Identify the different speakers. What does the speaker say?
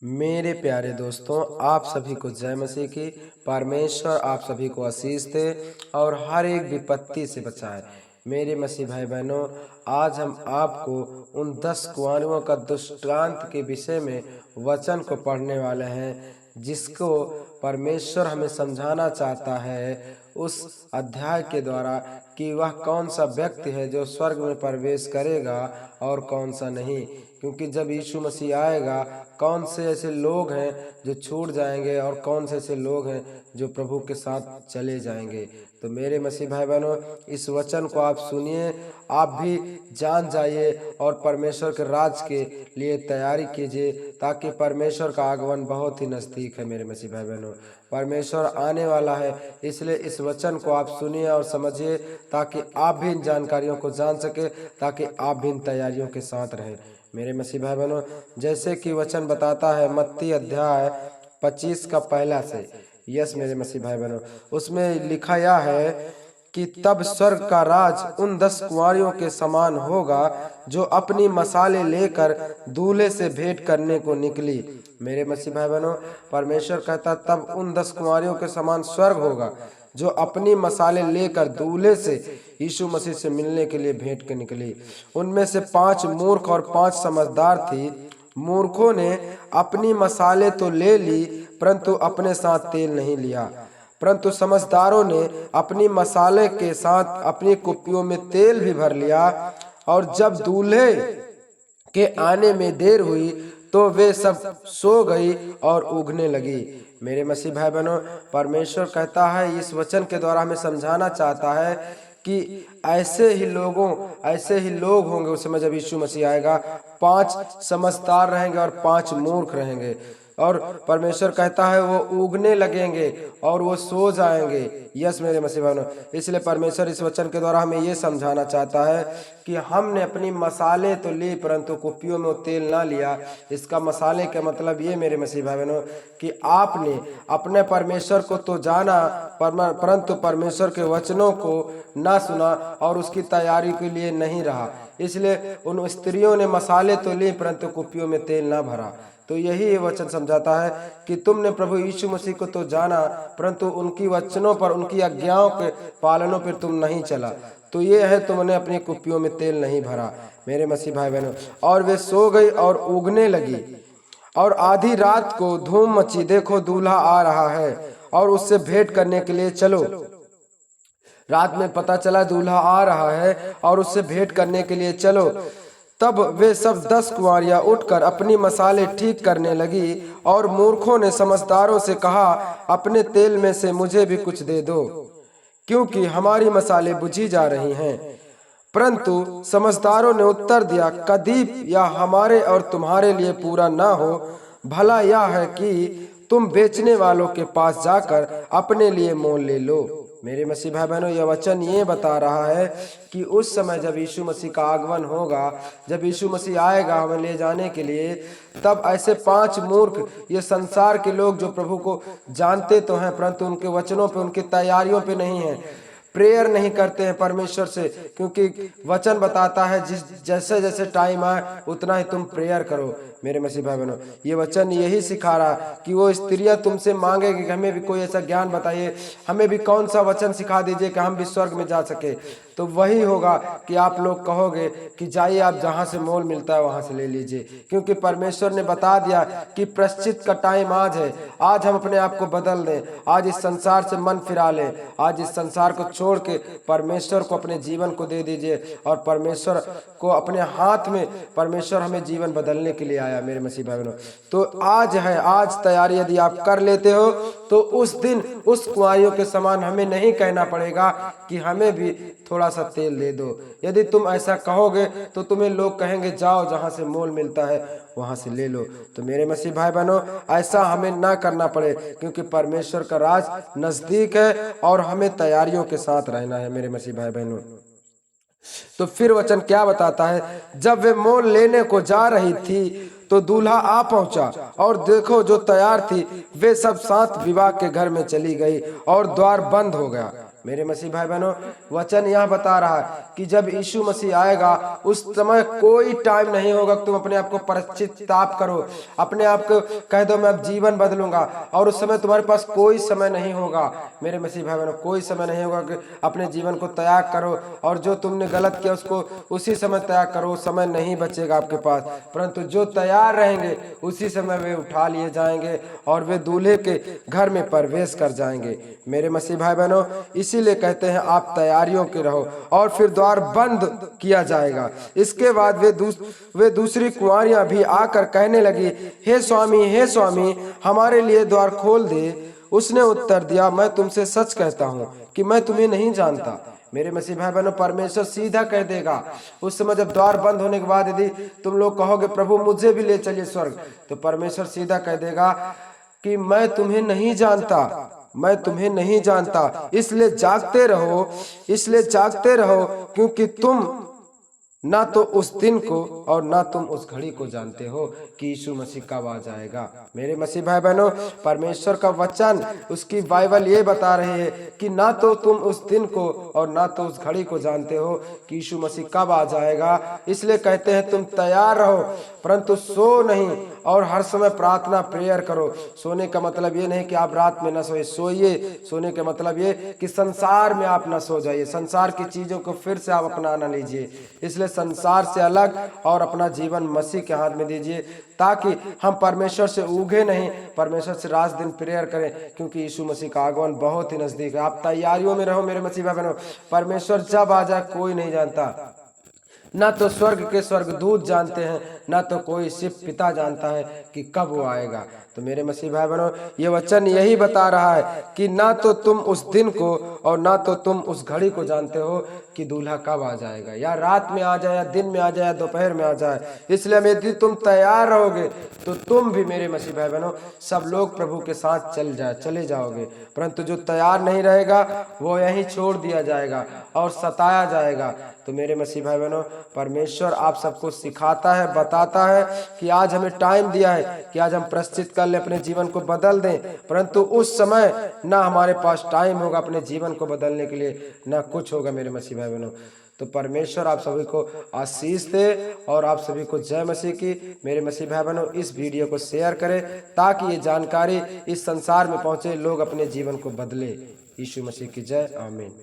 Speaker 1: मेरे प्यारे दोस्तों, आप सभी को जय मसीह की। परमेश्वर आप सभी को आशीष दे और हर एक विपत्ति से बचाए। मेरे मसीह भाई बहनों, आज हम आपको उन 10 कुंवारियों का दृष्टांत के विषय में वचन को पढ़ने वाले हैं, जिसको परमेश्वर हमें समझाना चाहता है उस अध्याय के द्वारा कि वह कौन सा व्यक्ति है जो स्वर्ग में प्रवेश करेगा और कौन सा नहीं। क्योंकि जब यीशु मसीह आएगा, कौन से ऐसे लोग हैं जो छूट जाएंगे और कौन से ऐसे लोग हैं जो प्रभु के साथ चले जाएंगे। तो मेरे मसीह भाई बहनों, इस वचन को आप सुनिए, आप भी जान जाइए और परमेश्वर के राज के लिए तैयारी कीजिए, ताकि परमेश्वर का आगमन बहुत ही नज़दीक है। मेरे मसीह भाई बहनों, परमेश्वर आने वाला है, इसलिए इस वचन को आप सुनिए और समझिए, ताकि आप भी इन जानकारियों को जान सके, ताकि आप भी इन तैयारियों के साथ रहें। मेरे मसीह भाई बहनों, जैसे कि वचन बताता है मत्ती अध्याय 25 का पहला से, यस मेरे मसीह भाई बहनों, उसमें लिखा यह है कि तब स्वर्ग का राज उन 10 कुंवारियों के समान होगा जो अपनी मसाले लेकर दूल्हे से भेंट करने को निकली। मेरे मसीह भाई बहनों, परमेश्वर कहता तब उन 10 कुंवारियों के समान स्वर्ग होगा जो अपनी मसाले लेकर दूल्हे से, यीशु मसीह से मिलने के लिए भेंट के निकली। उनमें से 5 मूर्ख और 5 समझदार थी। मूर्खों ने अपनी मसाले तो ले ली, परंतु अपने साथ तेल नहीं लिया, परंतु समझदारों ने अपनी मसाले के साथ अपनी कुप्पियों में तेल भी भर लिया। और जब दूल्हे के आने में देर हुई तो वे सब सो गई और उगने लगी। मेरे मसीह भाई बहनों, परमेश्वर कहता है, इस वचन के द्वारा हमें समझाना चाहता है कि ऐसे ही लोग होंगे उस समय जब यीशु मसीह आएगा। 5 समझदार रहेंगे और 5 मूर्ख रहेंगे। और परमेश्वर कहता है वो उगने लगेंगे और वो सो जाएंगे। यस मेरे मसीह भाइयों, इसलिए परमेश्वर इस वचन के द्वारा हमें ये समझाना चाहता है कि हमने अपनी मसाले तो ली, परंतु कुप्पियों में तेल ना लिया। इसका मसाले का मतलब ये मेरे मसीह भाई बहनों कि आपने अपने परमेश्वर को तो जाना, परंतु परमेश्वर के वचनों को ना सुना और उसकी तैयारी के लिए नहीं रहा। इसलिए उन स्त्रियों ने मसाले तो ली, परंतु कुप्पियों में तेल ना भरा। तो यही ये वचन समझाता है कि तुमने प्रभु यीशु मसीह को तो जाना, परंतु उनकी वचनों पर, उनकी आज्ञाओं के पालनों पर तुम नहीं चला। तो ये है, तुमने अपनी कुप्पियों में तेल नहीं भरा। मेरे मसीह भाई बहनों, और वे सो गई और उगने लगी। और आधी रात को धूम मची, देखो दूल्हा आ रहा है और उससे भेंट करने के लिए चलो। रात में पता चला दूल्हा आ रहा है और उससे भेंट करने के लिए चलो। तब वे सब 10 कुंवारियां उठकर अपनी मसाले ठीक करने लगी। और मूर्खों ने समझदारों से कहा, अपने तेल में से मुझे भी कुछ दे दो, क्योंकि हमारी मसाले बुझी जा रही हैं। परंतु समझदारों ने उत्तर दिया, कदीप या हमारे और तुम्हारे लिए पूरा ना हो। भला यह है कि तुम बेचने वालों के पास जाकर अपने लिए मोल ले लो। मेरे मसीह भाई बहनों, यह वचन ये बता रहा है कि उस समय जब यीशु मसीह का आगमन होगा, जब यीशु मसीह आएगा हमें ले जाने के लिए, तब ऐसे 5 मूर्ख, ये संसार के लोग जो प्रभु को जानते तो हैं, परंतु उनके वचनों पे, उनकी तैयारियों पे नहीं है, प्रेयर नहीं करते हैं परमेश्वर से। क्योंकि वचन बताता है जैसे जैसे टाइम आए उतना ही तुम प्रेयर करो। मेरे मसीह भाई बहनों, ये वचन यही सिखा रहा कि वो स्त्रियां तुमसे मांगेगी कि हमें भी कोई ऐसा ज्ञान बताइए, हमें भी कौन सा वचन सिखा दीजिए कि हम भी स्वर्ग में जा सके। तो वही होगा कि आप लोग कहोगे कि जाइए, आप जहां से मोल मिलता है वहां से ले लीजिए। क्योंकि परमेश्वर ने बता दिया कि प्रायश्चित का टाइम आज है। आज हम अपने आप को बदल दें, आज इस संसार से मन फिरा लें, आज इस संसार को छोड़ के परमेश्वर को अपने जीवन को दे दीजिए। और परमेश्वर को अपने हाथ में, परमेश्वर हमें जीवन बदलने के लिए आया। मेरे मसीह भाई बहनों, तो आज है, आज तैयारी यदि आप कर लेते हो तो उस दिन उस कुंवारियों के समान हमें नहीं कहना पड़ेगा कि हमें भी थोड़ा सा तेल दे दो। यदि तुम ऐसा कहोगे तो तुम्हें लोग कहेंगे, जाओ जहां से मोल मिलता है वहां से ले लो। तो मेरे मसीह भाई बहनों, ऐसा हमें ना करना पड़े, क्योंकि परमेश्वर का राज नजदीक है और हमें तैयारियों के साथ रहना है। मेरे मसीह भाई बहनों, तो फिर वचन क्या बताता है, जब वे मोल लेने को जा रही थी तो दूल्हा आ पहुंचा, और देखो जो तैयार थी वे सब साथ विवाह के घर में चली गई और द्वार बंद हो गया। मेरे मसीह भाई बहनों, वचन यह बता रहा है कि जब यीशु मसीह आएगा उस समय कोई टाइम नहीं होगा कि तुम अपने आप को पश्चाताप करो, अपने आप को कह दो मैं अब जीवन बदलूंगा, और उस समय तुम्हारे पास कोई समय नहीं होगा। मेरे मसीह भाई बहनों, कोई समय नहीं होगा कि अपने जीवन को त्याग करो और जो तुमने गलत किया उसको उसी समय त्याग करो। समय नहीं बचेगा आपके पास, परंतु जो तैयार रहेंगे उसी समय वे उठा लिए जाएंगे और वे दूल्हे के घर में प्रवेश कर जाएंगे। मेरे मसीह भाई बहनों, इसीलिए कहते हैं आप तैयारियों के रहो, और फिर द्वार बंद किया जाएगा। इसके बाद वे दूसरी कुंवारियां भी आकर कहने लगी, हे स्वामी हमारे लिए द्वार खोल दे। उसने उत्तर दिया, मैं तुमसे सच कहता हूँ कि मैं तुम्हें नहीं जानता। मेरे मसीह भाई बहनों, परमेश्वर सीधा कह देगा उस समय जब द्वार बंद होने के बाद यदि तुम लोग कहोगे प्रभु मुझे भी ले चलिए स्वर्ग, तो परमेश्वर सीधा कह देगा कि मैं तुम्हें नहीं जानता, मैं तुम्हें नहीं जानता। इसलिए जागते रहो क्योंकि तुम ना तो उस दिन को और ना तुम उस घड़ी को जानते हो कि यीशु मसीह कब आ जाएगा। मेरे मसीह भाई बहनों, परमेश्वर का वचन, उसकी बाइबल ये बता रही है कि ना तो तुम उस दिन को और ना तो उस घड़ी को जानते हो कि यीशु मसीह कब आ जाएगा। इसलिए कहते हैं तुम तैयार रहो, परंतु सो नहीं, और हर समय प्रार्थना प्रेयर करो। सोने का मतलब ये नहीं कि आप रात में न सोइए। सोने का मतलब ये कि संसार में आप न सो जाइए, संसार की चीजों को फिर से आप अपना लीजिए। इसलिए संसार से अलग और अपना जीवन मसीह के हाथ में दीजिए, ताकि हम परमेश्वर से उगे नहीं, परमेश्वर से रात दिन प्रेयर करें, क्योंकि यीशु मसीह का आगमन बहुत ही नजदीक है। आप तैयारियों में रहो मेरे मसीह भाई बहनों। परमेश्वर जब आ जाए कोई नहीं जानता, ना तो स्वर्ग के स्वर्गदूत जानते हैं, ना तो कोई सिर्फ पिता जानता है कि कब वो आएगा। तो मेरे मसीह भाई बहनों, ये वचन यही बता रहा है कि ना तो तुम उस दिन को और ना तो तुम उस घड़ी को जानते हो कि दूल्हा कब आ जाएगा, या रात में आ जाए, या दिन में आ जाए, या दोपहर में आ जाए। इसलिए यदि तुम तैयार रहोगे तो तुम भी मेरे मसीह भाई बहनों सब लोग प्रभु के साथ चले जाओगे। परंतु जो तैयार नहीं रहेगा वो यहीं छोड़ दिया जाएगा और सताया जाएगा। तो मेरे मसीह भाई बहनों, परमेश्वर आप सबको सिखाता है, बताता है कि आज हमें टाइम दिया है कि आज हम प्रश्चित कर ले, अपने जीवन को बदल दें, परंतु उस समय ना हमारे पास टाइम होगा अपने जीवन को बदलने के लिए, ना कुछ होगा मेरे मसीह भाई बहनों। तो परमेश्वर आप सभी को आशीष दे और आप सभी को जय मसीह की। मेरे मसीह भाई बहनों, इस वीडियो को शेयर करें ताकि ये जानकारी इस संसार में पहुंचे, लोग अपने जीवन को बदले। यीशु मसीह की जय, आमीन।